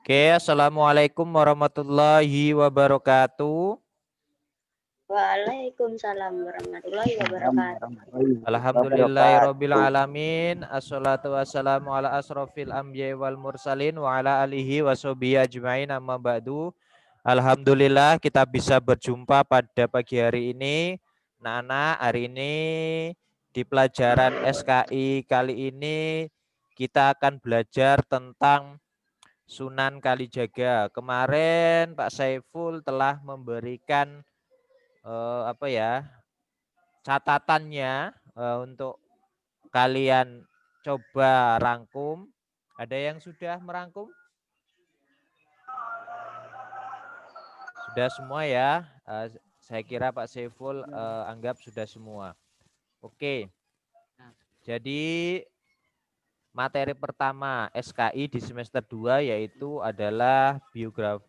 Oke, assalamualaikum warahmatullahi wabarakatuh. Waalaikumsalam warahmatullahi wabarakatuh. Alhamdulillahirabbil alamin. Assalatu wassalamu ala asrofil anbiya'i wal mursalin wa ala alihi washabihi ajmain amma ba'du. Alhamdulillah kita bisa berjumpa pada pagi hari ini. Nah, hari ini di pelajaran SKI kali ini kita akan belajar tentang Sunan Kalijaga. Kemarin Pak Saiful telah memberikan catatannya untuk kalian coba rangkum. Ada yang sudah merangkum? Sudah semua ya. Saya kira Pak Saiful anggap sudah semua. Oke. Jadi materi pertama SKI di semester 2 yaitu adalah biografi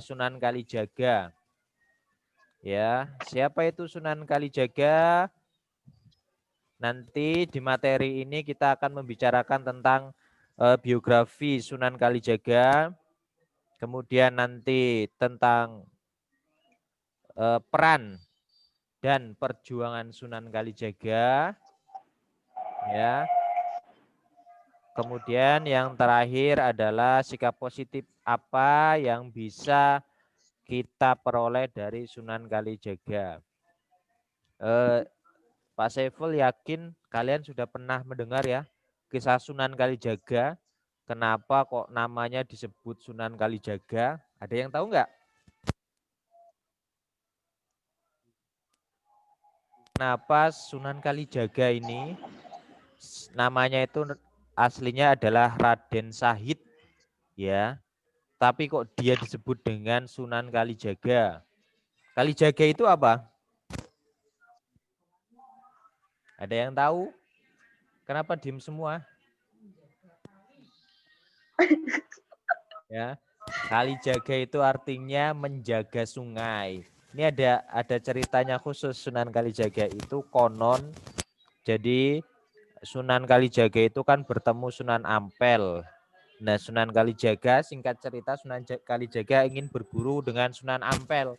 Sunan Kalijaga. Ya, siapa itu Sunan Kalijaga? Nanti di materi ini kita akan membicarakan tentang biografi Sunan Kalijaga, kemudian nanti tentang peran dan perjuangan Sunan Kalijaga, ya. Kemudian yang terakhir adalah sikap positif apa yang bisa kita peroleh dari Sunan Kalijaga. Pak Saiful yakin kalian sudah pernah mendengar ya kisah Sunan Kalijaga. Kenapa kok namanya disebut Sunan Kalijaga? Ada yang tahu nggak? Kenapa Sunan Kalijaga ini namanya itu aslinya adalah Raden Sahid ya. Tapi kok dia disebut dengan Sunan Kalijaga? Kalijaga itu apa? Ada yang tahu? Kenapa diem semua? Ya. Kalijaga itu artinya menjaga sungai. Ini ada ceritanya khusus Sunan Kalijaga itu konon. Jadi Sunan Kalijaga itu kan bertemu Sunan Ampel. Nah, Sunan Kalijaga singkat cerita Sunan Kalijaga ingin berburu dengan Sunan Ampel.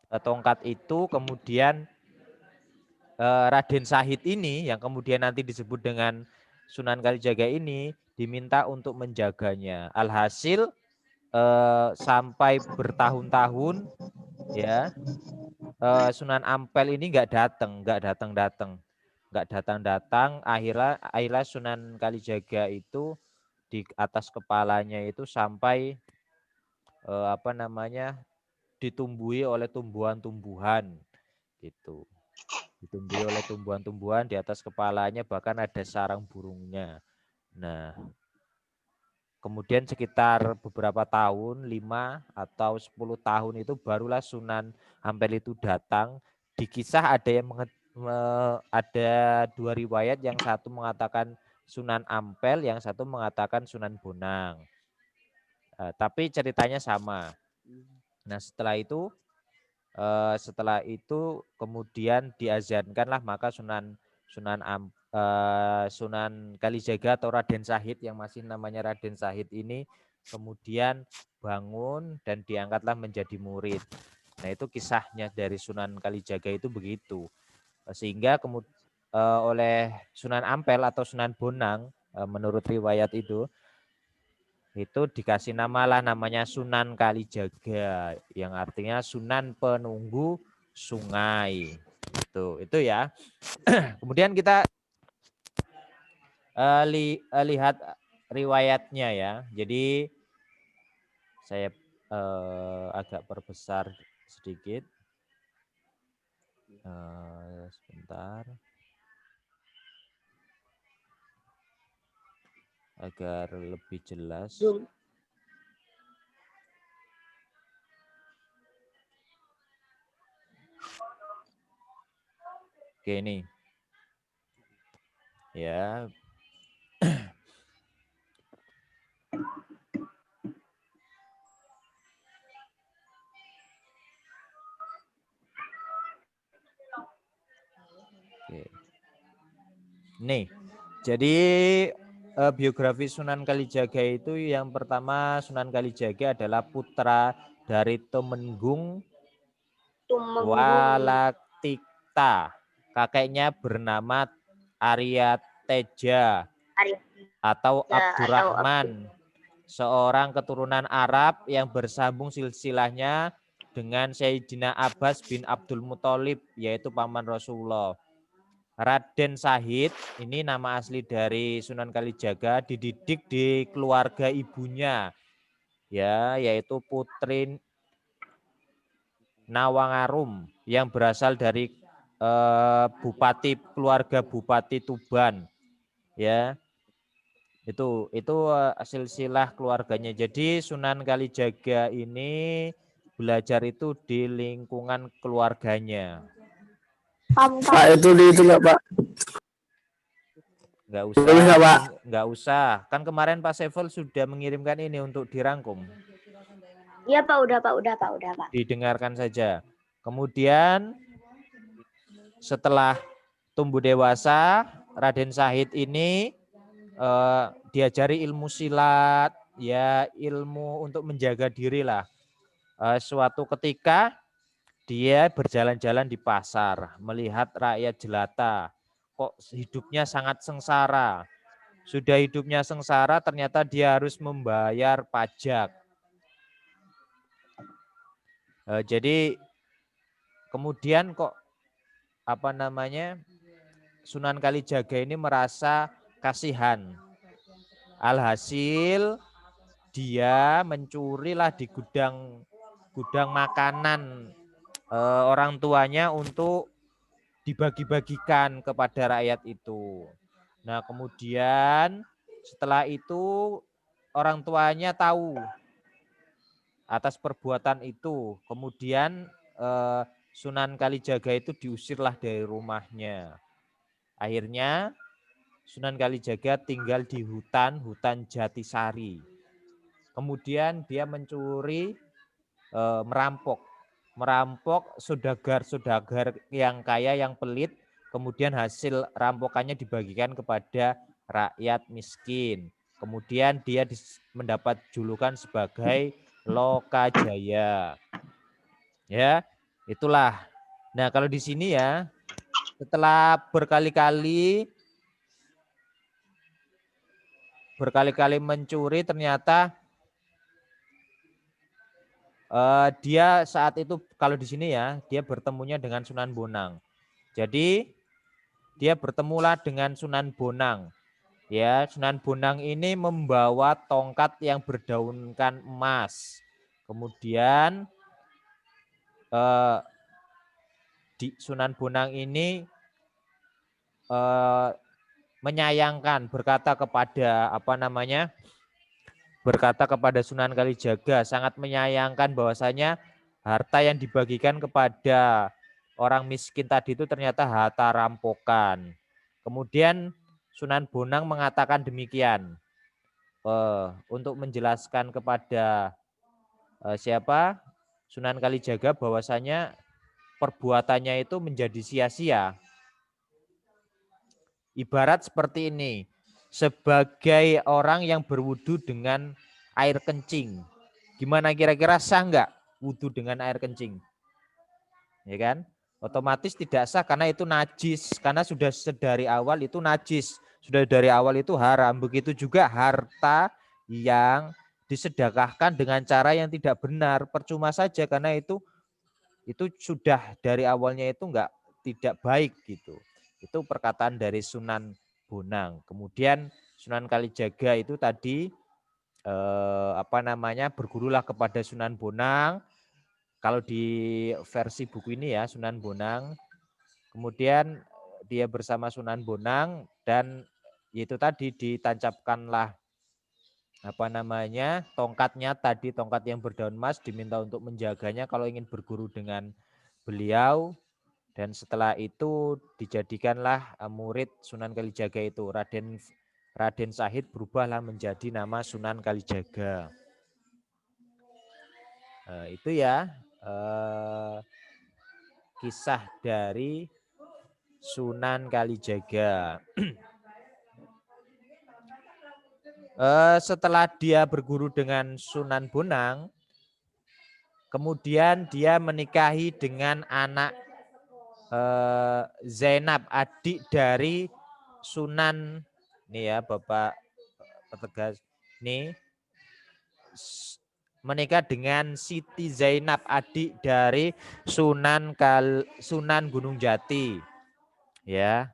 Tongkat itu kemudian Raden Sahid ini yang kemudian nanti disebut dengan Sunan Kalijaga ini diminta untuk menjaganya. Alhasil sampai bertahun-tahun ya Sunan Ampel ini nggak datang. Akhirnya Sunan Kalijaga itu di atas kepalanya itu sampai ditumbuhi oleh tumbuhan-tumbuhan gitu. Ditumbuhi oleh tumbuhan-tumbuhan di atas kepalanya, bahkan ada sarang burungnya. Nah, kemudian sekitar beberapa tahun, 5 atau 10 tahun itu barulah Sunan Ampel itu datang. Di kisah ada dua riwayat, yang satu mengatakan Sunan Ampel, yang satu mengatakan Sunan Bonang. Tapi ceritanya sama. Nah, setelah itu kemudian diazankanlah maka Sunan Kalijaga atau Raden Sahid yang masih namanya Raden Sahid ini kemudian bangun dan diangkatlah menjadi murid. Nah, itu kisahnya dari Sunan Kalijaga itu begitu. Sehingga oleh Sunan Ampel atau Sunan Bonang menurut riwayat itu dikasih namanya Sunan Kalijaga yang artinya Sunan penunggu sungai. Itu ya. Kemudian kita lihat riwayatnya ya. Jadi saya agak perbesar sedikit. Sebentar. Agar lebih jelas. Oke, ini. Ya. Nih, jadi biografi Sunan Kalijaga itu yang pertama, Sunan Kalijaga adalah putra dari Tumenggung Walaktikta. Kakeknya bernama Arya Teja atau Abdurrahman, seorang keturunan Arab yang bersambung silsilahnya dengan Sayyidina Abbas bin Abdul Muthalib, yaitu paman Rasulullah. Raden Syahid, ini nama asli dari Sunan Kalijaga, dididik di keluarga ibunya, ya, yaitu Putri Nawangarum yang berasal dari keluarga Bupati Tuban, ya. Itu silsilah keluarganya. Jadi Sunan Kalijaga ini belajar itu di lingkungan keluarganya. Pak itu di itu nggak Pak? Nggak usah. Kan kemarin Pak Saiful sudah mengirimkan ini untuk dirangkum. Iya Pak, udah Pak. Didengarkan saja. Kemudian setelah tumbuh dewasa, Raden Syahid ini diajari ilmu silat, ya, ilmu untuk menjaga diri lah. Suatu ketika dia berjalan-jalan di pasar, melihat rakyat jelata, kok hidupnya sangat sengsara. Sudah hidupnya sengsara, ternyata dia harus membayar pajak. Jadi kemudian kok Sunan Kalijaga ini merasa kasihan. Alhasil dia mencurilah di gudang makanan orang tuanya untuk dibagi-bagikan kepada rakyat itu. Nah, kemudian setelah itu orang tuanya tahu atas perbuatan itu. Kemudian Sunan Kalijaga itu diusirlah dari rumahnya. Akhirnya Sunan Kalijaga tinggal di hutan Jatisari. Kemudian dia mencuri, merampok saudagar yang kaya, yang pelit. Kemudian hasil rampokannya dibagikan kepada rakyat miskin. Kemudian dia mendapat julukan sebagai Lokajaya. Ya, itulah. Nah, kalau di sini ya, setelah berkali-kali mencuri, ternyata dia saat itu, kalau di sini ya, dia bertemunya dengan Sunan Bonang. Jadi dia bertemulah dengan Sunan Bonang. Ya, Sunan Bonang ini membawa tongkat yang berdaunkan emas. Kemudian Sunan Bonang ini menyayangkan, berkata kepada Sunan Kalijaga, sangat menyayangkan bahwasanya harta yang dibagikan kepada orang miskin tadi itu ternyata harta rampokan. Kemudian Sunan Bonang mengatakan demikian untuk menjelaskan kepada Sunan Kalijaga bahwasanya perbuatannya itu menjadi sia-sia. Ibarat seperti ini, sebagai orang yang berwudu dengan air kencing. Gimana kira-kira, sah nggak wudu dengan air kencing? Ya kan? Otomatis tidak sah karena itu najis. Karena sudah dari awal itu najis. Sudah dari awal itu haram. Begitu juga harta yang disedekahkan dengan cara yang tidak benar. Percuma saja karena itu sudah dari awalnya itu tidak baik gitu. Itu perkataan dari Sunan Bonang. Kemudian Sunan Kalijaga itu tadi bergurulah kepada Sunan Bonang. Kalau di versi buku ini ya, Sunan Bonang. Kemudian dia bersama Sunan Bonang dan itu tadi ditancapkanlah tongkatnya tadi, tongkat yang berdaun emas, diminta untuk menjaganya kalau ingin berguru dengan beliau. Dan setelah itu dijadikanlah murid Sunan Kalijaga itu Raden Syahid, berubahlah menjadi nama Sunan Kalijaga. Itu ya kisah dari Sunan Kalijaga. Setelah dia berguru dengan Sunan Bonang, kemudian dia menikahi dengan anak Zainab, adik dari Sunan, nih ya Bapak petugas, nih menikah dengan Siti Zainab, adik dari Sunan Gunung Jati, ya,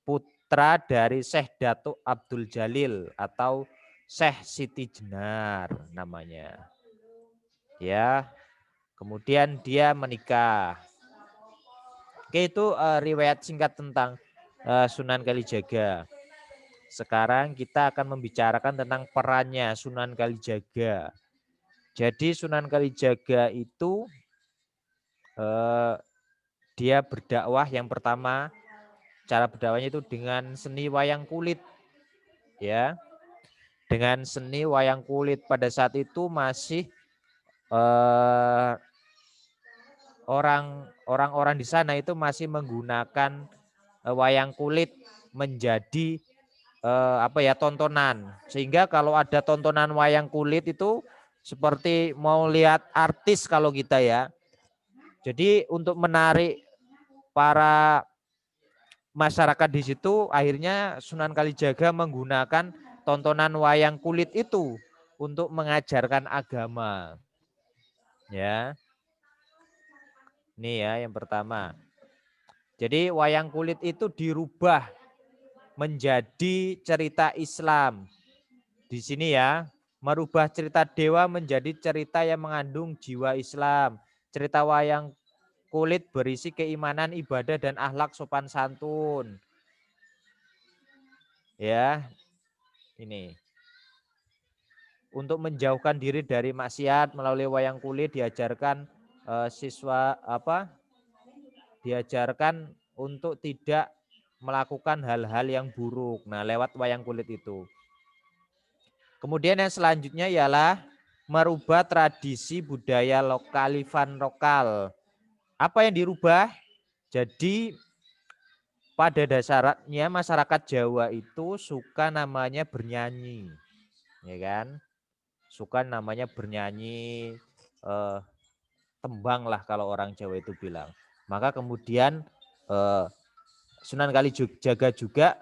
putra dari Syekh Datuk Abdul Jalil atau Syekh Siti Jenar namanya, ya. Kemudian dia menikah. Oke, itu riwayat singkat tentang Sunan Kalijaga. Sekarang kita akan membicarakan tentang perannya Sunan Kalijaga. Jadi Sunan Kalijaga itu dia berdakwah, yang pertama cara berdakwahnya itu dengan seni wayang kulit, ya. Dengan seni wayang kulit pada saat itu masih orang-orang di sana itu masih menggunakan wayang kulit menjadi tontonan, sehingga kalau ada tontonan wayang kulit itu seperti mau lihat artis kalau kita, ya. Jadi untuk menarik para masyarakat di situ, akhirnya Sunan Kalijaga menggunakan tontonan wayang kulit itu untuk mengajarkan agama, ya. Ini ya yang pertama. Jadi wayang kulit itu dirubah menjadi cerita Islam. Di sini ya, merubah cerita dewa menjadi cerita yang mengandung jiwa Islam. Cerita wayang kulit berisi keimanan, ibadah, dan akhlak sopan santun. Ya, ini. Untuk menjauhkan diri dari maksiat melalui wayang kulit diajarkan diajarkan untuk tidak melakukan hal-hal yang buruk. Nah, lewat wayang kulit itu. Kemudian yang selanjutnya ialah merubah tradisi budaya lokalifan lokal. Apa yang dirubah? Jadi pada dasarnya masyarakat Jawa itu suka namanya bernyanyi, ya kan? Suka namanya bernyanyi, tembang lah kalau orang Jawa itu bilang. Maka kemudian Sunan Kalijaga juga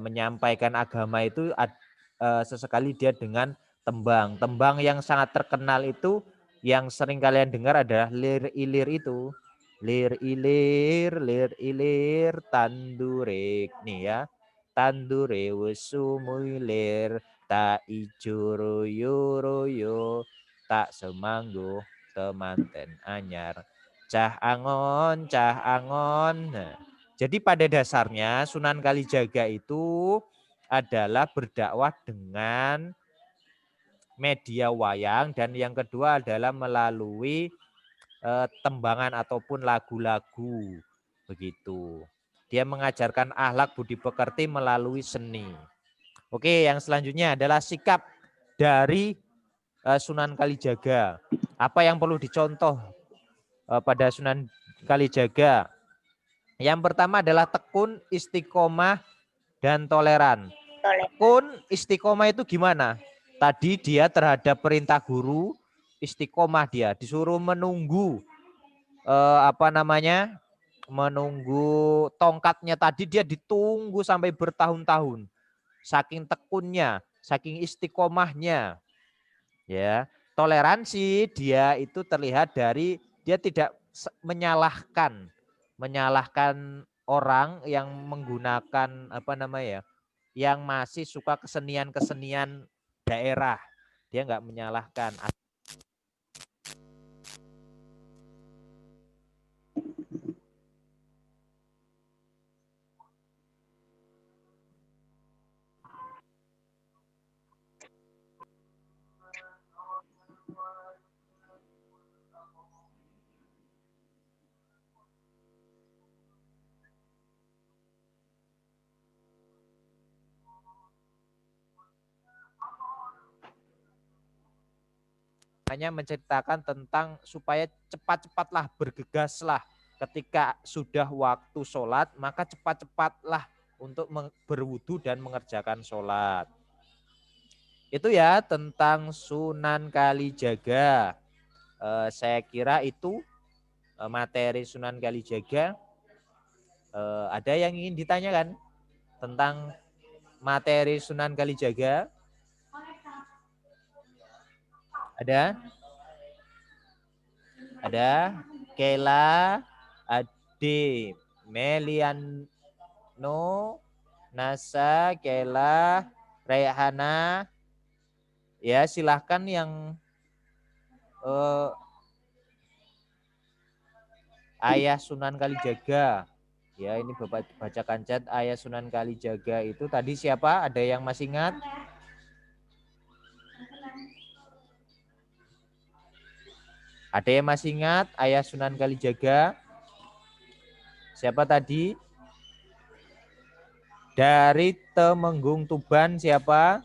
menyampaikan agama itu sesekali dia dengan tembang. Tembang yang sangat terkenal itu yang sering kalian dengar adalah lir ilir itu. Lir ilir tandurik, nih ya. Tandure wesumulir tak ijo royo royo tak semanggo temanten anyar cah angon cah angon. Nah, jadi pada dasarnya Sunan Kalijaga itu adalah berdakwah dengan media wayang, dan yang kedua adalah melalui tembangan ataupun lagu-lagu, begitu. Dia mengajarkan akhlak budi pekerti melalui seni. Oke, yang selanjutnya adalah sikap dari Sunan Kalijaga. Apa yang perlu dicontoh pada Sunan Kalijaga? Yang pertama adalah tekun, istiqomah, dan toleran. Tekun, istiqomah itu gimana? Tadi dia terhadap perintah guru, istiqomah dia disuruh menunggu menunggu tongkatnya tadi, dia ditunggu sampai bertahun-tahun. Saking tekunnya, saking istiqomahnya, ya. Toleransi dia itu terlihat dari dia tidak menyalahkan orang yang menggunakan yang masih suka kesenian daerah. Dia nggak menyalahkan. Hanya menceritakan tentang supaya cepat-cepatlah, bergegaslah ketika sudah waktu sholat, maka cepat-cepatlah untuk berwudu dan mengerjakan sholat. Itu ya tentang Sunan Kalijaga. Saya kira itu materi Sunan Kalijaga. Ada yang ingin ditanyakan tentang materi Sunan Kalijaga? Ada? Ada? Kela, Ade, Meliano, Nasa, Kela, Rayhana. Ya, silahkan yang Ayah Sunan Kalijaga. Ya, ini Bapak bacakan chat. Ayah Sunan Kalijaga itu tadi siapa? Ada yang masih ingat? Ada yang masih ingat Ayah Sunan Kalijaga? Siapa tadi? Dari Temenggung Tuban siapa?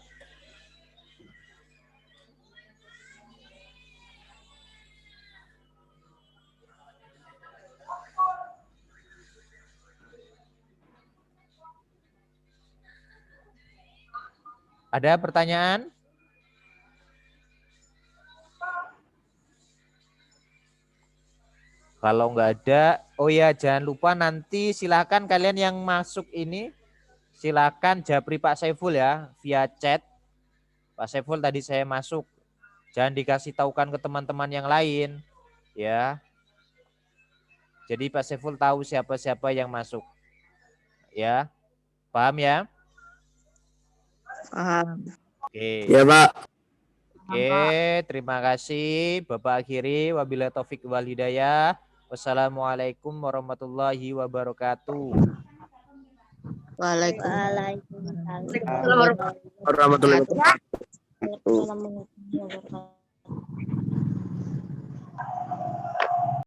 Ada pertanyaan? Kalau nggak ada, oh ya jangan lupa nanti silakan kalian yang masuk ini silakan japri Pak Saiful ya via chat. Pak Saiful tadi saya masuk. Jangan dikasih tahukan ke teman-teman yang lain ya. Jadi Pak Saiful tahu siapa-siapa yang masuk. Ya. Paham ya? Paham. Oke. Ya, Pak. Oke, terima kasih. Bapak akhiri wabillahi taufik wal hidayah. Wassalamualaikum warahmatullahi wabarakatuh. Waalaikumsalam Waalaikumsalam warahmatullahi wabarakatuh. warahmatullahi wabarakatuh.